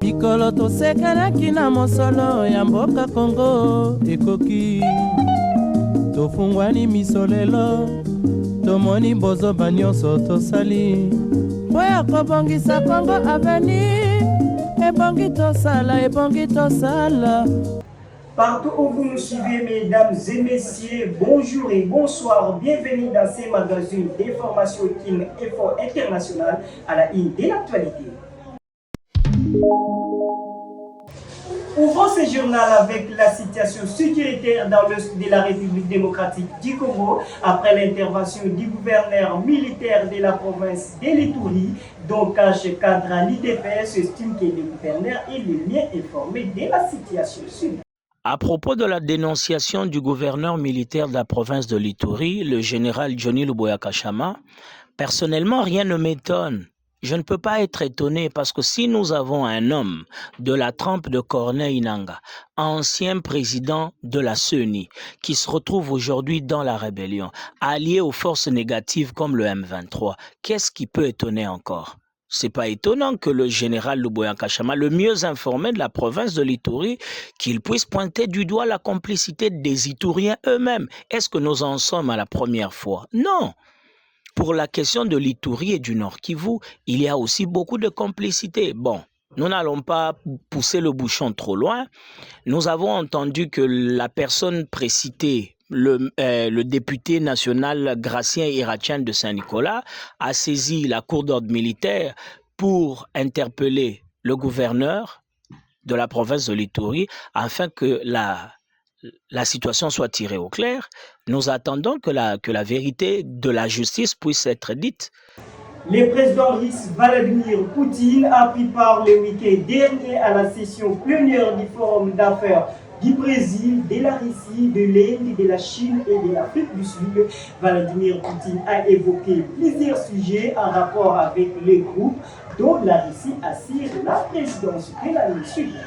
Mikolo tosekelaki na mosolo ya mboka Kongo ekoki tofungwani misolelo tomoni bozoba nyonso tosali po ya kobongisa Kongo avenir ebongi tosala. Partout où vous nous suivez, mesdames et messieurs, bonjour et bonsoir. Bienvenue dans ces magazines d'information Kin Info International à la une de l'actualité. Ouvrons ce journal avec la situation sécuritaire dans l'est de la République démocratique du Congo après l'intervention du gouverneur militaire de la province de l'Ituri, dont cache cadre l'IDPS estime que le gouverneur est le mieux informé de la situation sud. À propos de la dénonciation du gouverneur militaire de la province de l'Ituri, le général Johnny Luboya Kashama, personnellement, rien ne m'étonne. Je ne peux pas être étonné parce que si nous avons un homme de la trempe de Corneille Nangaa, ancien président de la CENI, qui se retrouve aujourd'hui dans la rébellion, allié aux forces négatives comme le M23, qu'est-ce qui peut étonner encore ? C'est pas étonnant que le général Luboya Kashama, le mieux informé de la province de l'Ituri, qu'il puisse pointer du doigt la complicité des Ituriens eux-mêmes. Est-ce que nous en sommes à la première fois? Non. Pour la question de l'Ituri et du Nord Kivu, il y a aussi beaucoup de complicité. Bon, nous n'allons pas pousser le bouchon trop loin. Nous avons entendu que la personne précitée, le député national Gratien Iratien de Saint-Nicolas, a saisi la cour d'ordre militaire pour interpeller le gouverneur de la province de l'Ituri afin que la situation soit tirée au clair. Nous attendons que la vérité de la justice puisse être dite. Le président russe Vladimir Poutine a pris part le week-end dernier à la session plénière du Forum d'affaires du Brésil, de la Russie, de l'Inde, de la Chine et de l'Afrique du Sud. Vladimir Poutine a évoqué plusieurs sujets en rapport avec les groupes dont la Russie assure la présidence de l'année suivante.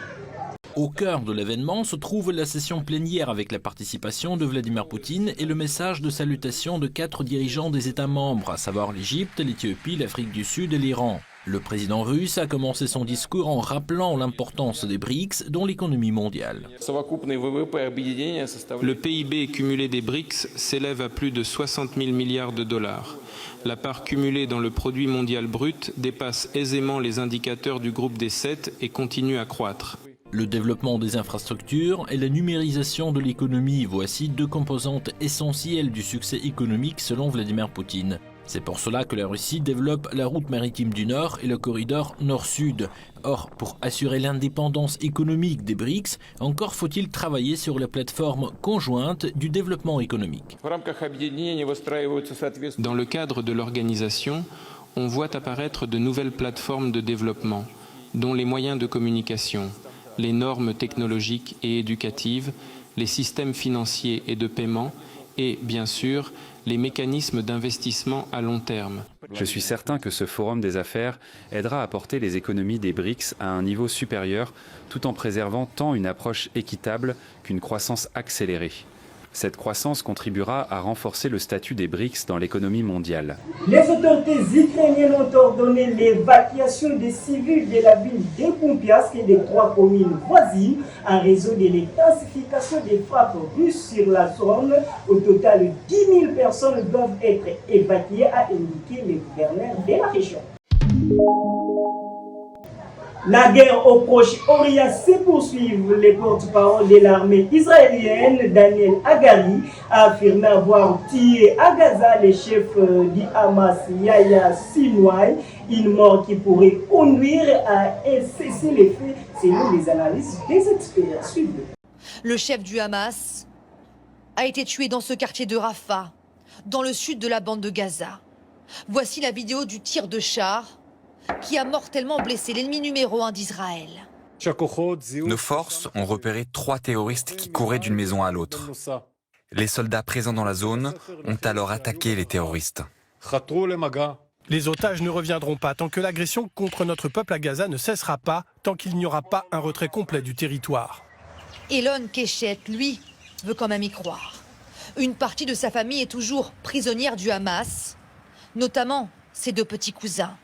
Au cœur de l'événement se trouve la session plénière avec la participation de Vladimir Poutine et le message de salutation de 4 dirigeants des États membres, à savoir l'Égypte, l'Éthiopie, l'Afrique du Sud et l'Iran. Le président russe a commencé son discours en rappelant l'importance des BRICS dans l'économie mondiale. Le PIB cumulé des BRICS s'élève à plus de 60 000 milliards de dollars. La part cumulée dans le produit mondial brut dépasse aisément les indicateurs du groupe des 7 et continue à croître. Le développement des infrastructures et la numérisation de l'économie, voici 2 composantes essentielles du succès économique selon Vladimir Poutine. C'est pour cela que la Russie développe la route maritime du Nord et le corridor Nord-Sud. Or, pour assurer l'indépendance économique des BRICS, encore faut-il travailler sur les plateformes conjointes du développement économique. Dans le cadre de l'organisation, on voit apparaître de nouvelles plateformes de développement, dont les moyens de communication, les normes technologiques et éducatives, les systèmes financiers et de paiement et, bien sûr, les mécanismes d'investissement à long terme. Je suis certain que ce forum des affaires aidera à porter les économies des BRICS à un niveau supérieur tout en préservant tant une approche équitable qu'une croissance accélérée. Cette croissance contribuera à renforcer le statut des BRICS dans l'économie mondiale. Les autorités ukrainiennes ont ordonné l'évacuation des civils de la ville de Kumpiansk et des 3 communes voisines en raison de l'intensification des frappes russes sur la zone. Au total, 10 000 personnes doivent être évacuées, a indiqué le gouverneur de la région. La guerre au Proche-Orient se poursuit. Le porte-parole de l'armée israélienne, Daniel Hagari, a affirmé avoir tué à Gaza le chef du Hamas, Yahya Sinwar, une mort qui pourrait conduire à un cessez-le-feu selon les analyses des experts. Le chef du Hamas a été tué dans ce quartier de Rafah, dans le sud de la bande de Gaza. Voici la vidéo du tir de char qui a mortellement blessé l'ennemi numéro 1 d'Israël. Nos forces ont repéré 3 terroristes qui couraient d'une maison à l'autre. Les soldats présents dans la zone ont alors attaqué les terroristes. Les otages ne reviendront pas tant que l'agression contre notre peuple à Gaza ne cessera pas, tant qu'il n'y aura pas un retrait complet du territoire. Elon Keshet, lui, veut quand même y croire. Une partie de sa famille est toujours prisonnière du Hamas, notamment ses 2 petits cousins.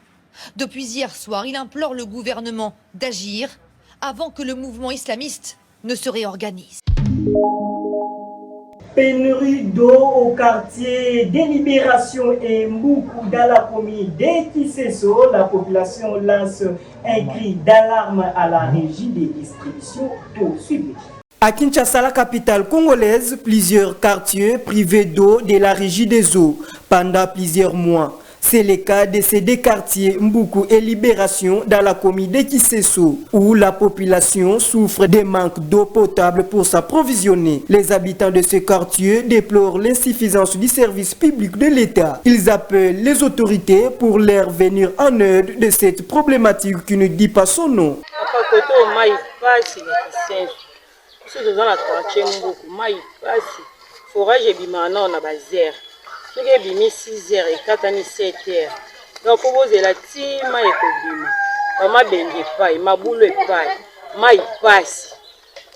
Depuis hier soir, il implore le gouvernement d'agir avant que le mouvement islamiste ne se réorganise. Pénurie d'eau au quartier Délibération et Mboukou dans la commune d'Ekisesso. La population lance un cri d'alarme à la régie des distributions d'eau. Suivez. À Kinshasa, la capitale congolaise, plusieurs quartiers privés d'eau de la régie des eaux pendant plusieurs mois. C'est le cas de ces deux quartiers Mboukou et Libération dans la commune d'Ekisesso, où la population souffre des manques d'eau potable pour s'approvisionner. Les habitants de ce quartier déplorent l'insuffisance du service public de l'État. Ils appellent les autorités pour leur venir en aide de cette problématique qui ne dit pas son nom. Soki ebimi 6h ekatani 7h donc obozela ti mai ekobima bamabenge epai mabulu epai mai pasi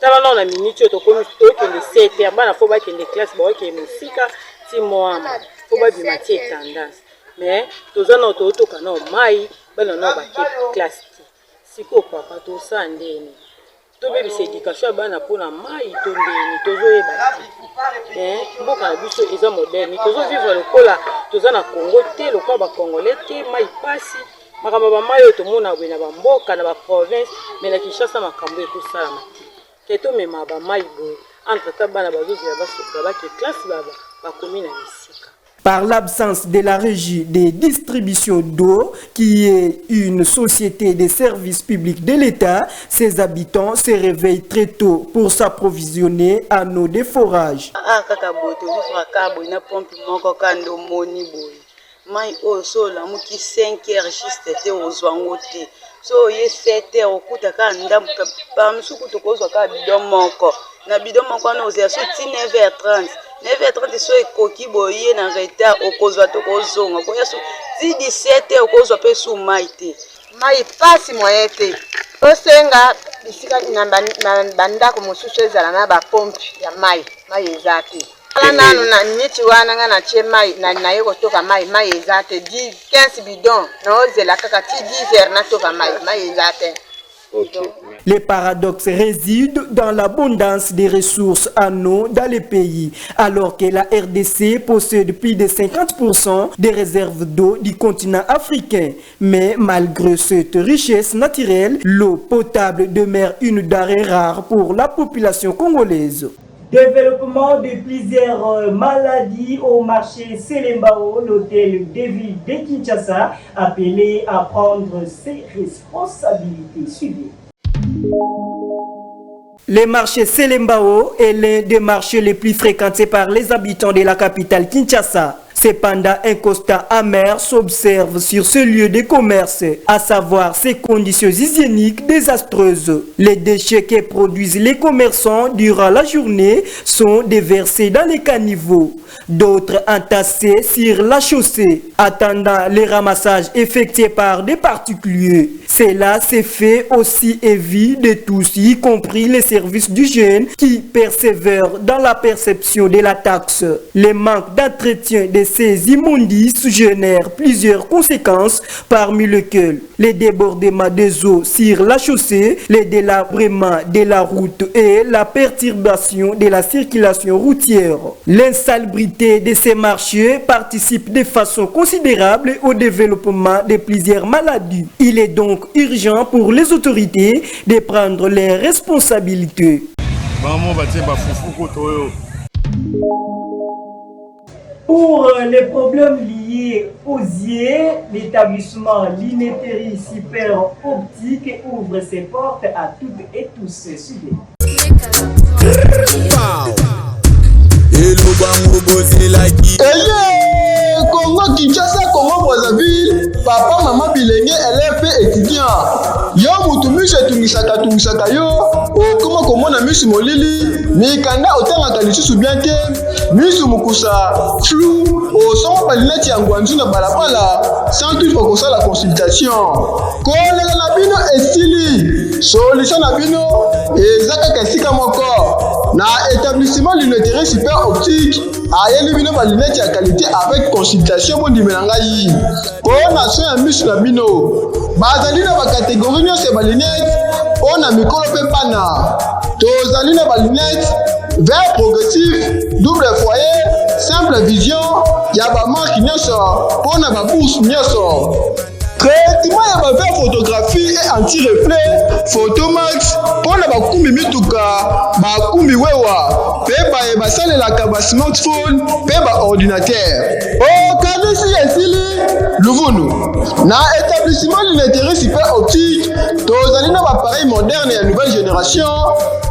tala nao na miniti oyo tokende 7h bana fo bakende classe bakende mosika ti moama fo babima ti etendance mais toza nao tootoka nao mai bana nao bake classe ti sikoyo papa tosala ndeni tobebisa éducation ya bana mpona mai to ndeni tozoyeba te mboka na biso eza moderne tozovivre lokola toza na Congo te lokola bakongolais te mai pasi makambo bamai oyo tomona boye na bamboka na baprovince mais na Kinshasa makambo ekosalama te tomema bamai boye entre ta bana bazozela bake classe bakomi na misika. Par l'absence de la régie des distributions d'eau, qui est une société de services publics de l'État, ses habitants se réveillent très tôt pour s'approvisionner en eau de forage. Mai o so la muki 5h juste te ozwango te so ye 7h okuta ka ndambu pa msuku tokozwa ka bidon moko na bidon moko na ozya so 9h30 9h30 so ekoki boye na retard okozwa tokozonga ko yaso 17h okozwa pe su mai te mai pasi moye te osenga bisika na bandako mosusu ezala na ba pompe ya mai ezate nanu na niti wana nga na tie mai na yeko toka mai ezate 15 bidon na ozela kaka ti 10h na toka mai ezate. Le paradoxe réside dans l'abondance des ressources en eau dans le pays, alors que la RDC possède plus de 50% des réserves d'eau du continent africain. Mais malgré cette richesse naturelle, l'eau potable demeure une denrée rare pour la population congolaise. Développement de plusieurs maladies au marché Selembao, l'hôtel de ville de Kinshasa, appelé à prendre ses responsabilités. Suivez. Le marché Selembao est l'un des marchés les plus fréquentés par les habitants de la capitale Kinshasa. Cependant, un constat amer s'observe sur ce lieu de commerce, à savoir ses conditions hygiéniques désastreuses. Les déchets que produisent les commerçants durant la journée sont déversés dans les caniveaux, d'autres entassés sur la chaussée, attendant le ramassage effectué par des particuliers. Cela s'est fait aussi évident de tous, y compris les services d'hygiène qui persévèrent dans la perception de la taxe. Le manque d'entretien de ces immondices génèrent plusieurs conséquences, parmi lesquelles les débordements des eaux sur la chaussée, le délabrement de la route et la perturbation de la circulation routière. L'insalubrité de ces marchés participe de façon considérable au développement de plusieurs maladies. Il est donc urgent pour les autorités de prendre leurs responsabilités. Pour les problèmes liés aux yeux, l'établissement Linéterie Super Optique ouvre ses portes à toutes et tous. Suivez. Congo Kinshasa, Congo Brazzaville, papa, maman, bilenge, élève et étudiant. Yo mutumisha tungisaka yo, okoma komona misu molili, mikanda otanga lisusu bien te, misu mukusa flou, osoma balineti ya ngwanzu na balabala, sans toutefois la consultation. Kolela na bino esili, solution na bino ezaka kasika moko. Na établissement lunetterie super optique, ayeli bino ba lunette ya qualité avec consultation bon dimenangai. Pona so ya misu na bino. Bazali na ba catégorie nyonso ba lunette, pona mikolo pe pana. Tozali na ba lunette vert progressif, double foyer, simple vision, ya ba marque nyonso, pona ba bourse nyonso. Traitement ya ba verre photographie et anti-reflet, Photomax, pona ba kumbi mituka, ba kumbi wewa, pe ba salelaka ba smartphone, pe ba ordinateur. O kanisi esili, Luvunu. Na établissement lunetterie super optique, tozali na ba appareil moderne ya nouvelle génération,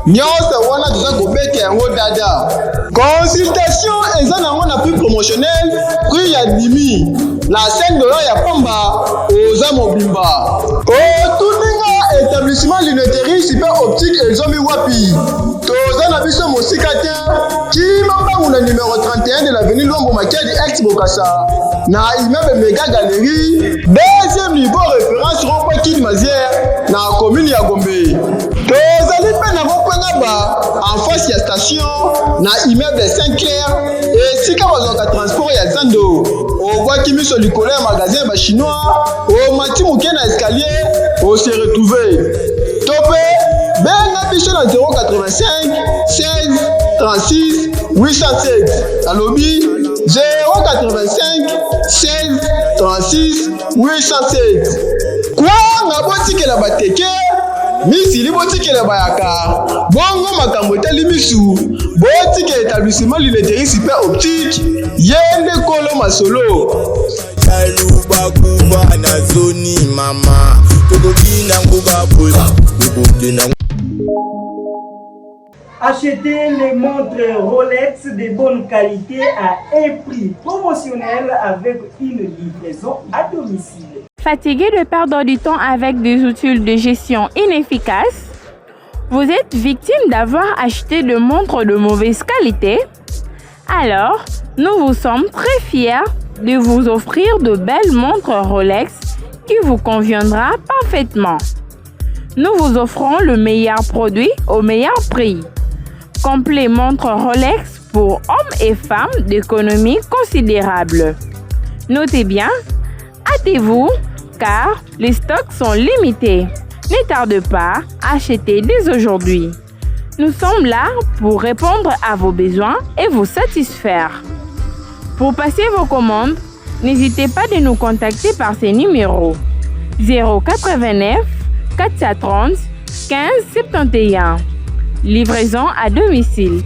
nyonso wana toza kobeta yango dada. Consultation eza nango na prix promotionnel, prix ya dimi. La $5 ya pamba oza mobimba. Otuninga établissement lunetterie super optique ezomi wapi. Toza na biso mosika te, Kimamba na numéro 31 de l'avenue Luambo Makedi ex Bokassa. Na immeuble Mega Galerie, deuxième niveau référence rond-point Kid Mazière na commune ya Gombe. Tozali pe na bokwenga ba en face ya station na immeuble Saint-Clair et sika bazwaka transport ya Zando. Obwaki miso likolo ya magasin ba chinois, o mati moke na escalier, o se retrouver. Topé, benga biso na 085 16 36 807. Alobi 085 16 36 807. Kwa ngabotikela bateke, misili botikela bayaka. Bongo makambo etali misu, botikela établissement lunetterie super optique, yende kolo masolo. Saluba kuba na zoni mama, tokokina nguba bola, tokokina. Achetez les montres Rolex de bonne qualité à un prix promotionnel avec une livraison à domicile. Fatigué de perdre du temps avec des outils de gestion inefficaces? Vous êtes victime d'avoir acheté des montres de mauvaise qualité? Alors, nous vous sommes très fiers de vous offrir de belles montres Rolex qui vous conviendra parfaitement. Nous vous offrons le meilleur produit au meilleur prix. Complet montre Rolex pour hommes et femmes d'économie considérable. Notez bien, hâtez-vous car les stocks sont limités. Ne tardez pas, achetez dès aujourd'hui. Nous sommes là pour répondre à vos besoins et vous satisfaire. Pour passer vos commandes, n'hésitez pas de nous contacter par ces numéros 089 430 15 71. Livraison à domicile.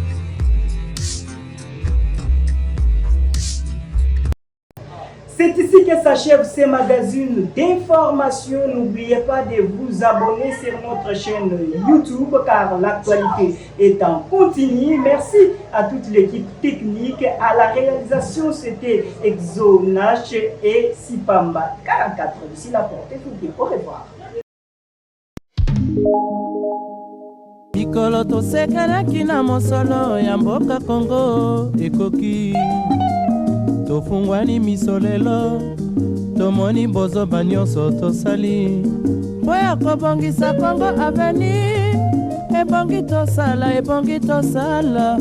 C'est ici que s'achève ce magazine d'information. N'oubliez pas de vous abonner sur notre chaîne YouTube car l'actualité est en continu. Merci à toute l'équipe technique. À la réalisation, c'était Exo Nash et Sipamba 44. D'ici la porte, au revoir. Mikolo tosekanaki na mosolo ya mboka Kongo ekoki tofungwani misolelo tomoni bozoba nyonso tosali po ya kobongisa Kongo aveni ebongi tosala